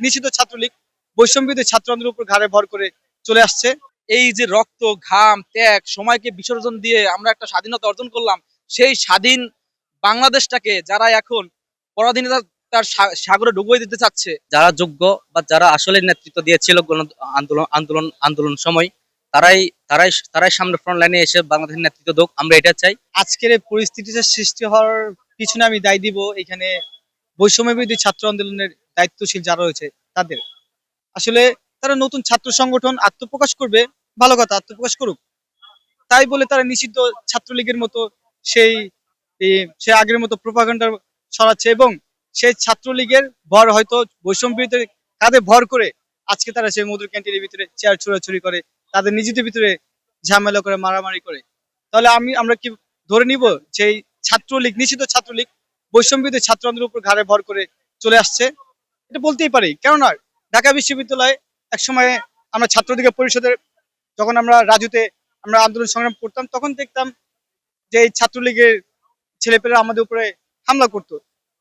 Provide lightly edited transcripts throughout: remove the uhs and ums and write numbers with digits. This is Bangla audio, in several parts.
নিষিদ্ধ ছাত্রলীগ বৈষম্যবিরোধী ছাত্র আন্দোলনের উপর ঘাড়ে ভর করে চলে আসছে। এই যে রক্ত ঘাম ত্যাগ সময়কে বিসর্জন দিয়ে আমরা একটা স্বাধীনতা অর্জন করলাম, সেই স্বাধীন বাংলাদেশটাকে যারা এখন পরাধীনতা তার সাগরে ডুবিয়ে দিতে চাচ্ছে, যারা যোগ্য বা যারা আসলে নেতৃত্ব দিয়েছিল গণ আন্দোলন আন্দোলন আন্দোলন সময়, তারাই তারাই তারাই সামনে ফ্রন্ট লাইনে এসে বাংলাদেশের নেতৃত্ব হোক, আমরা এটা চাই। আজকের এই পরিস্থিতিটা সৃষ্টি হওয়ার পিছনে আমি দায় দিব এখানে বৈষম্যবিরোধী ছাত্র আন্দোলনের দায়িত্বশীল যারা রয়েছে তাদের। আসলে তারা নতুন ছাত্র সংগঠন আত্মপ্রকাশ করবে, ভালো কথা, আত্মপ্রকাশ করুক। তাই বলে তারা নিষিদ্ধ ছাত্রলীগের মতো সেই সে আগের মতো প্রোপাগান্ডা ছড়াচ্ছে এবং সেই ছাত্রলীগের ভর হয়তো বৈষম্যবিরোধী কাঁধে ভর করে আজকে তারা সেই মধুর ক্যান্টিনের ভিতরে চেয়ার ছোড়াছুড়ি করে, তাদের নিজেদের ভিতরে ঝামেলা করে, মারামারি করে। তাহলে আমরা কি ধরে নিব যে এই ছাত্রলীগ, নিষিদ্ধ ছাত্রলীগ বৈষম্যবিরোধী ছাত্র আন্দোলনের উপর ঘাড়ে ভর করে চলে আসছে? এটা বলতেই পারি। কেননা ঢাকা বিশ্ববিদ্যালয়ে একসময় আমরা ছাত্রলীগের পরিষদের, যখন আমরা রাজুতে আমরা আন্দোলন সংগ্রাম করতাম, তখন দেখতাম যে এই ছাত্রলীগের ছেলেপেলেরা আমাদের উপরে হামলা করতো।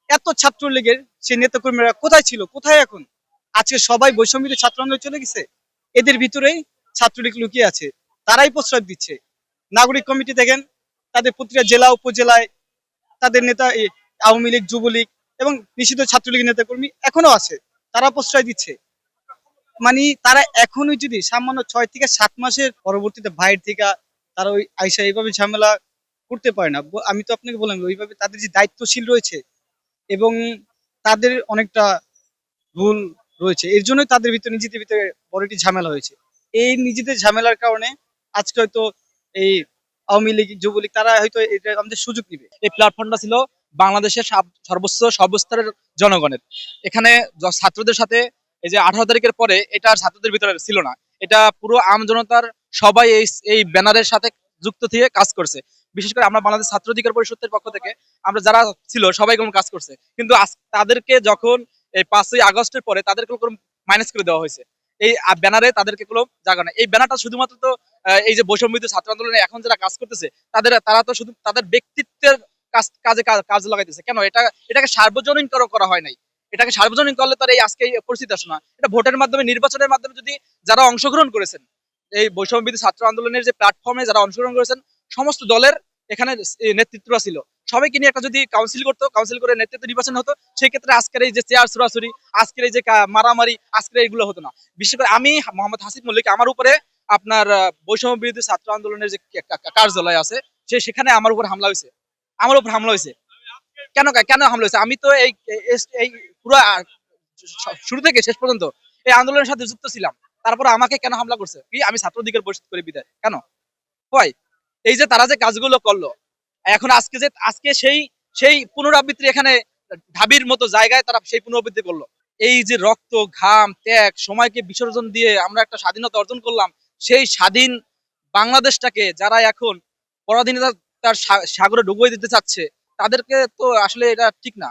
এত ছাত্রলীগের সেই নেতাকর্মীরা কোথায় ছিল, কোথায় এখন? আজকে সবাই বৈষম্যবিরোধী ছাত্র আন্দোলনে চলে গেছে। এদের ভিতরেই ছাত্রলীগ লুকিয়ে আছে, তারাই প্রশ্রয় দিচ্ছে। নাগরিক কমিটি দেখেন, তাদের প্রতিটা জেলা উপজেলায় তাদের নেতা আওয়ামী লীগ, যুবলীগ এবং নিষিদ্ধ ছাত্রলীগের নেতাকর্মী এখনো আছে, তারা প্রশ্রয় দিচ্ছে। মানে তারা এখনই যদি সামান্য 6 থেকে 7 মাসের পরবর্তীতে বাইরে থেকে তারা ওই আইসা এইভাবে ঝামেলা করতে পারে না। আমি তো আপনাকে বললাম ওইভাবে তাদের যে দায়িত্বশীল রয়েছে এবং তাদের অনেকটা ভুল রয়েছে, এর জন্যই তাদের ভিতরে নিজেদের ভিতরে বড় একটি ঝামেলা হয়েছে। এই নিজেদের ঝামেলার কারণে আজকে হয়তো এই আওয়ামী লীগ, যুবলীগ তারা হয়তো এটা আমাদের সুযোগ নিবে। এই প্ল্যাটফর্মটা ছিল বাংলাদেশের সর্বোচ্চ সর্বস্তরের জনগণের। এখানে ছাত্রদের সাথে এই যে 18 তারিখের পরে এটা আর ছাত্রদের ভিতরে ছিল না, এটা পুরো আম জনতার সবাই এই এই ব্যানারের সাথে যুক্ত থেকে কাজ করছে। বিশেষ করে আমরা বাংলাদেশ ছাত্র অধিকার পরিষদের পক্ষ থেকে আমরা যারা ছিল সবাই কোনো কাজ করছে, কিন্তু তাদেরকে যখন এই 5ই আগস্টের পরে তাদেরকে মাইনাস করে দেওয়া হয়েছে। এই ব্যানারে তাদেরকে কোনো জায়গা নেই। এই ব্যানারটা শুধুমাত্র তো এই যে বৈষম্যবিরোধী ছাত্র আন্দোলনে এখন যারা কাজ করতেছে তারা তো শুধু তাদের ব্যক্তিত্বের কাজ লাগাইতেছে। কেন এটাকে সার্বজনীন করা হয় নাই? এটাকে সার্বজনীন করলে তার এই আজকে এই পরিস্থিতি আসে না। এটা ভোটের মাধ্যমে, নির্বাচনের মাধ্যমে যদি যারা অংশগ্রহণ করেছেন এই বৈষম্যবিরোধী ছাত্র আন্দোলনের যে প্ল্যাটফর্মে যারা অংশগ্রহণ করেছেন, সমস্ত দলের এখানে নেতৃত্বরা ছিল, সবাইকে নিয়ে একটা যদি কাউন্সিল করতো, কাউন্সিল করে নেতৃত্ব নির্বাচন হতো, সেই ক্ষেত্রে আজকের এই যে চেয়ার ছোড়াছুরি, আজকের এই যে মারামারি, আজকের এইগুলো হতো না। বিশেষ করে আমি মোহাম্মদ হাসিফ মল্লিক, আমার উপরে আপনার বৈষম্য বিরোধী ছাত্র আন্দোলনের যে কার্যালয় আছে, সেখানে আমার উপর হামলা হয়েছে। আমার উপর হামলা হয়েছে কেন কেন হামলা হয়েছে? আমি তো এই পুরো শুরু থেকে শেষ পর্যন্ত এই আন্দোলনের সাথে যুক্ত ছিলাম। তারপর আমাকে কেন হামলা করছে? কি আমি ছাত্র অধিকার পরিষদ করে বিদায় কেন হয়? এই যে তারা যে কাজগুলো করলো, এখন আজকে সেই সেই পুনরাবৃত্তি এখানে ঢাবির মতো জায়গায় তারা সেই পুনরাবৃত্তি করলো। এই যে রক্ত ঘাম ত্যাগ সময়কে বিসর্জন দিয়ে আমরা একটা স্বাধীনতা অর্জন করলাম, সেই স্বাধীন বাংলাদেশটাকে যারা এখন পরাধীনতা তার সাগরে ডুবিয়ে দিতে চাচ্ছে, তাদেরকে তো আসলে এটা ঠিক না।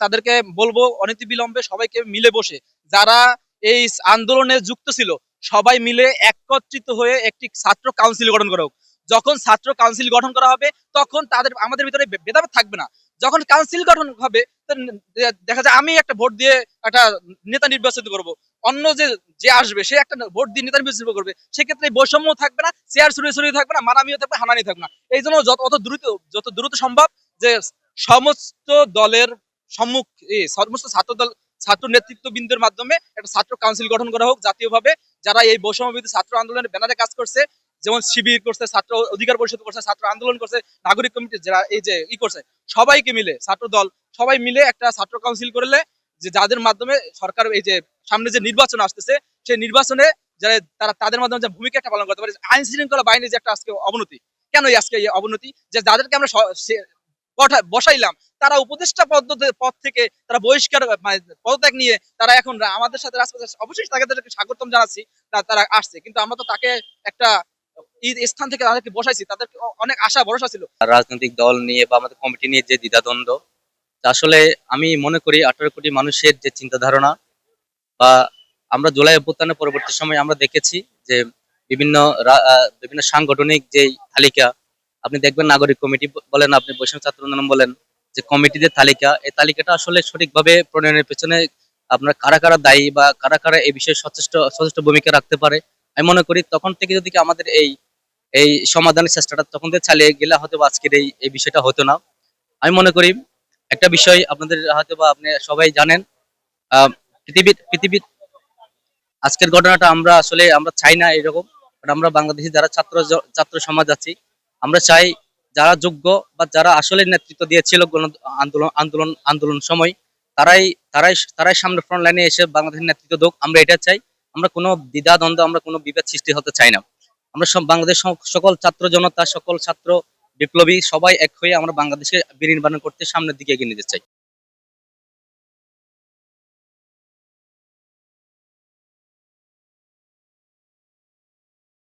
তাদেরকে বলবো অনতিবিলম্বে সবাইকে মিলে বসে, যারা এই আন্দোলনে যুক্ত ছিল, সবাই মিলে একত্রিত হয়ে একটি ছাত্র কাউন্সিল গঠন করা হোক। যখন ছাত্র কাউন্সিল গঠন করা হবে, তখন আমাদের ভিতরে ভেদাভেদ থাকবে না। যখন কাউন্সিল গঠন হবে, দেখা যায় আমি একটা ভোট দিয়ে একটা নেতা নির্বাচিত করব, অন্য যে যে আসবে সে একটা ভোট দিয়ে নেতা নির্বাচিত করবে, সেক্ষেত্রে বৈষম্য থাকবে না, চেয়ার ছড়িয়ে থাকবে না, মারামিও থাকবে, হানানি থাকবে না। এই জন্য যত দ্রুত সম্ভব যে সমস্ত দলের সম্মুখ সমস্ত ছাত্র নেতৃত্ববৃন্দের মাধ্যমে একটা ছাত্র কাউন্সিল গঠন করা হোক জাতীয়ভাবে, যারা এই বৈষম্যবিরোধী ছাত্র আন্দোলনের ব্যানারে কাজ করছে, যেমন শিবির করছে, ছাত্র অধিকার পরিষদ করছে, ছাত্র আন্দোলন করছে, নাগরিক কমিটি যারা এই যে করছে, সবাইকে মিলে ছাত্র দল সবাই মিলে একটা ছাত্র কাউন্সিল করলে, যে যাদের মাধ্যমে সরকার এই যে সামনে যে নির্বাচন আসতেছে, সেই নির্বাচনে যারা তাদের মাধ্যমে যে ভূমিকা একটা পালন করতে পারে। আইন শৃঙ্খলা বাহিনীর যে একটা আজকে অবনতি, কেন আজকে এই অবনতি? যে যাদেরকে আমরা বসাইলাম, তারা উপদেষ্টা পদ থেকে তারা বহিষ্কার পদত্যাগ নিয়ে তারা এখন আমাদের সাথে রাজপথে, অবশ্যই তাদেরকে স্বাগতম জানাচ্ছি, তারা আসছে, কিন্তু আমরা তো তাকে একটা স্থান থেকে তাদেরকে বসাইছি, তাদের অনেক আশা ভরসা ছিল। রাজনৈতিক দল নিয়ে বা আমাদের কমিটি নিয়ে যে দ্বিধাদ্বন্দ্ব, আসলে আমি মনে করি 18 কোটি মানুষের যে চিন্তা ধারণা, বা আমরা জুলাই অভ্যুত্থানের পরবর্তী সময় আমরা দেখেছি যে বিভিন্ন বিভিন্ন সাংগঠনিক যে তালিকা, আপনি দেখবেন নাগরিক কমিটি বলেন, আপনি বৈষম্য ছাত্র আন্দোলন বলেন, যে কমিটিদের তালিকা, এই তালিকাটা আসলে সঠিকভাবে প্রণয়নের পেছনে আপনার কারা কারা দায়ী বা কারা কারা এই বিষয়ে সচেষ্ট সচেষ্ট ভূমিকা রাখতে পারে, আমি মনে করি তখন থেকে যদি কি আমাদের এই এই সমাধানের চেষ্টাটা তখন থেকে চালিয়ে গেলে হয়তো বা আজকের এই বিষয়টা হতো না। আমি মনে করি একটা বিষয় আপনাদের হয়তো বা আপনি সবাই জানেন, আহ, পৃথিবীর আজকের ঘটনাটা আমরা আসলে আমরা চাই না এরকম। But আমরা বাংলাদেশি যারা ছাত্র সমাজ আছি, আমরা চাই যারা যোগ্য বা যারা আসলে নেতৃত্ব দিয়েছিল আন্দোলন সময়, তারাই তারাই সামনে ফ্রন্ট লাইনে এসে বাংলাদেশের নেতৃত্ব হোক, আমরা এটা চাই। আমরা কোনো দ্বিধা দ্বন্দ্ব, আমরা কোনো বিভেদ সৃষ্টি হতে চাই না। আমরা সব বাংলাদেশ সকল ছাত্র জনতা, সকল ছাত্র বিপ্লবী সবাই এক হয়ে আমরা বাংলাদেশে বিনির্মাণ করতে সামনের দিকে এগিয়ে নিতে চাই।